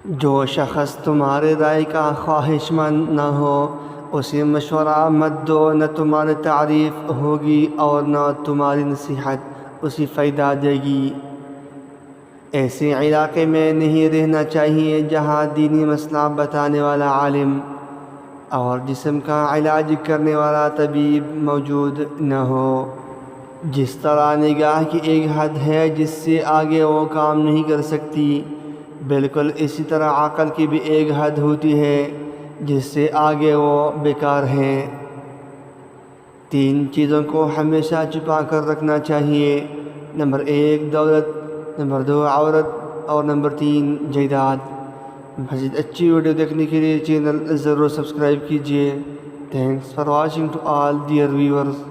جو شخص تمہارے رائے کا خواہش مند نہ ہو اسے مشورہ مت دو، نہ تمہاری تعریف ہوگی اور نہ تمہاری نصیحت اسے فائدہ دے گی۔ ایسے علاقے میں نہیں رہنا چاہیے جہاں دینی مسئلہ بتانے والا عالم اور جسم کا علاج کرنے والا طبیب موجود نہ ہو۔ جس طرح نگاہ کی ایک حد ہے جس سے آگے وہ کام نہیں کر سکتی، بالکل اسی طرح عقل کی بھی ایک حد ہوتی ہے جس سے آگے وہ بیکار ہیں۔ 3 چیزوں کو ہمیشہ چھپا کر رکھنا چاہیے: نمبر 1 دولت، نمبر 2 عورت اور نمبر 3 جائیداد۔ مزید اچھی ویڈیو دیکھنے کے لیے چینل ضرور سبسکرائب کیجیے۔ Thanks for watching to all dear viewers.